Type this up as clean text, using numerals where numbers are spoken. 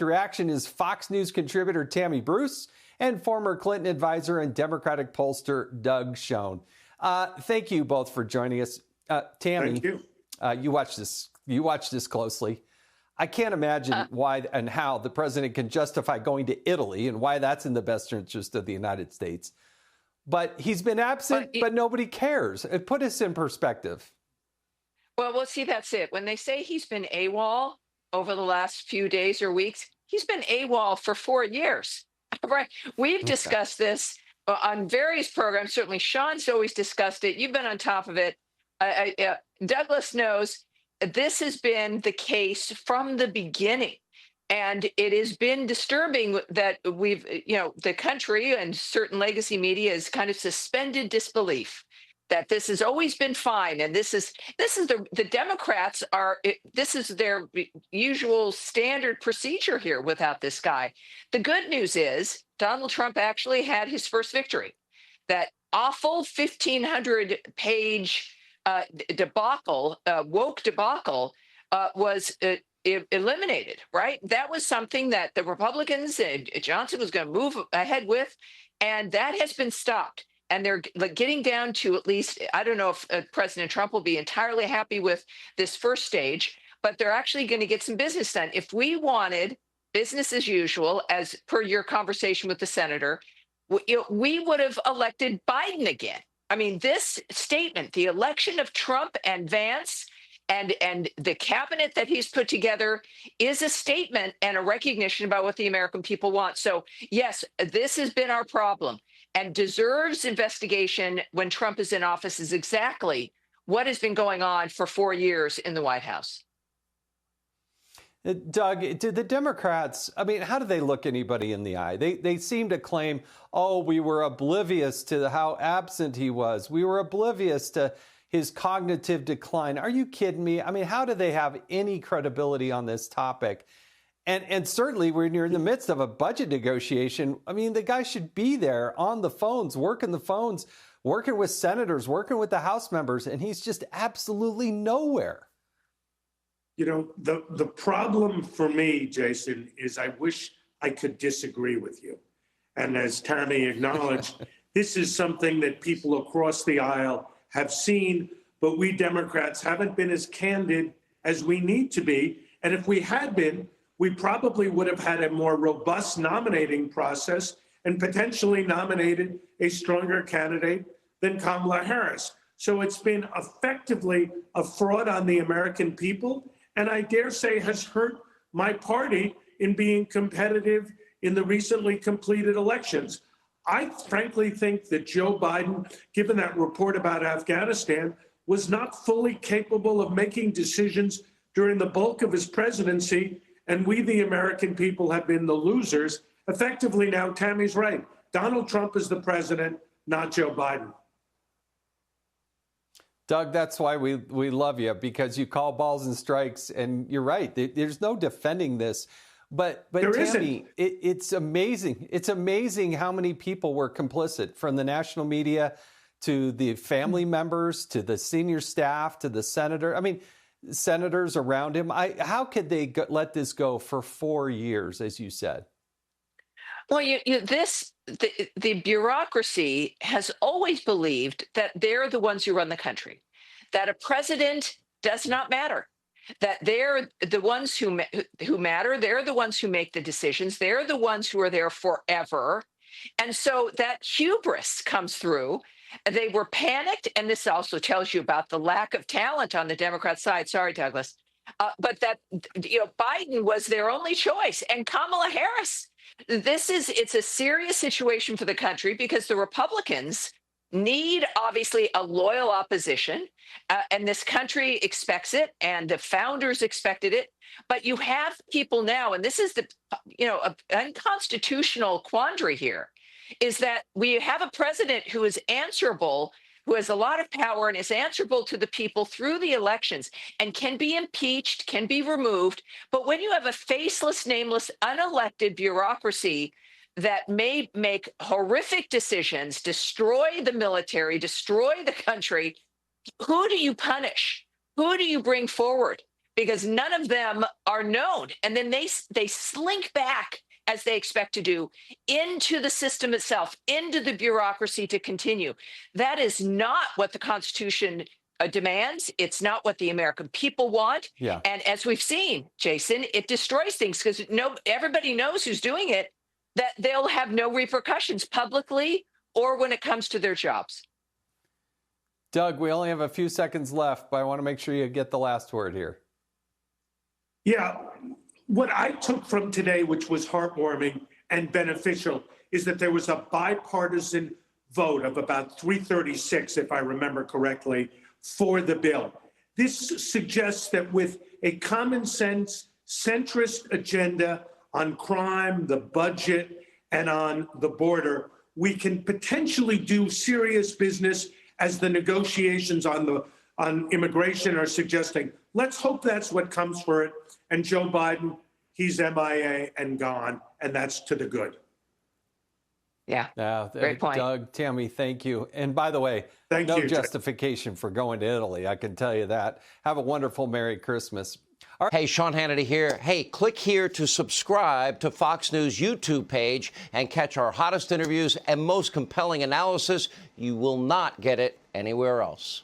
with reaction is Fox News contributor Tammy Bruce and former Clinton advisor and Democratic pollster Doug Schoen. Thank you both for joining us. Tammy, thank you. You watch this closely. I can't imagine why and how the president can justify going to Italy and why that's in the best interest of the United States. But he's been absent, but nobody cares. Put us in perspective. Well, see, that's it. When they say he's been AWOL over the last few days or weeks, he's been AWOL for 4 years. Right? We've discussed this on various programs. Certainly, Sean's always discussed it. You've been on top of it. Douglas knows this has been the case from the beginning. And it has been disturbing that we've, the country and certain legacy media has kind of suspended disbelief that this has always been fine. And this is the Democrats this is their usual standard procedure here without this guy. The good news is Donald Trump actually had his first victory. That awful 1,500-page debacle, woke debacle, was eliminated, right? That was something that the Republicans and Johnson was going to move ahead with, and that has been stopped. And they're getting down to at least, I don't know if President Trump will be entirely happy with this first stage, but they're actually going to get some business done. If we wanted business as usual, as per your conversation with the senator, we would have elected Biden again. I mean, this statement, the election of Trump and Vance and the cabinet that he's put together is a statement and a recognition about what the American people want. So, yes, this has been our problem and deserves investigation when Trump is in office is exactly what has been going on for 4 years in the White House. Doug, do the Democrats, I mean, how do they look anybody in the eye? They seem to claim, oh, we were oblivious to how absent he was. We were oblivious to his cognitive decline. Are you kidding me? I mean, how do they have any credibility on this topic? And certainly when you're in the midst of a budget negotiation, I mean, the guy should be there on the phones, working with senators, working with the House members, and he's just absolutely nowhere. The problem for me, Jason, is I wish I could disagree with you. And as Tammy acknowledged, this is something that people across the aisle have seen, but we Democrats haven't been as candid as we need to be. And if we had been, we probably would have had a more robust nominating process and potentially nominated a stronger candidate than Kamala Harris. So it's been effectively a fraud on the American people, and I dare say has hurt my party in being competitive in the recently completed elections. I frankly think that Joe Biden, given that report about Afghanistan, was not fully capable of making decisions during the bulk of his presidency, and we, the American people, have been the losers. Effectively now, Tammy's right. Donald Trump is the president, not Joe Biden. Doug, that's why we love you, because you call balls and strikes, and you're right. There's no defending this. But Tammy, it's amazing. It's amazing how many people were complicit, from the national media to the family members to the senior staff to the senator. I mean, senators around him. How could they let this go for 4 years, as you said? Well, the bureaucracy has always believed that they're the ones who run the country, that a president does not matter, that they're the ones who matter. They're the ones who make the decisions. They're the ones who are there forever. And so that hubris comes through. They were panicked. And this also tells you about the lack of talent on the Democrat side. Sorry, Douglas. But that, Biden was their only choice. And Kamala Harris. It's a serious situation for the country because the Republicans need, obviously, a loyal opposition. And this country expects it, and the founders expected it. But you have people now, and this is the, unconstitutional quandary here, is that we have a president who is answerable, who has a lot of power and is answerable to the people through the elections and can be impeached, can be removed. But when you have a faceless, nameless, unelected bureaucracy that may make horrific decisions, destroy the military, destroy the country, who do you punish? Who do you bring forward? because none of them are known. And then they slink back, as they expect to do, into the system itself, into the bureaucracy to continue. That is not what the Constitution demands. It's not what the American people want. Yeah. And as we've seen, Jason, it destroys things because everybody knows who's doing it, that they'll have no repercussions publicly or when it comes to their jobs. Doug, we only have a few seconds left, but I want to make sure you get the last word here. Yeah, what I took from today, which was heartwarming and beneficial, is that there was a bipartisan vote of about 336, if I remember correctly, for the bill. This suggests that with a common sense, centrist agenda on crime, the budget, and on the border, we can potentially do serious business, as the negotiations on immigration are suggesting. Let's hope that's what comes for it. And Joe Biden, he's MIA and gone, and that's to the good. Yeah, great point. Doug, Tammy, thank you. And by the way, no justification for going to Italy, I can tell you that. Have a wonderful Merry Christmas. Hey, Sean Hannity here. Hey, click here to subscribe to Fox News YouTube page and catch our hottest interviews and most compelling analysis. You will not get it anywhere else.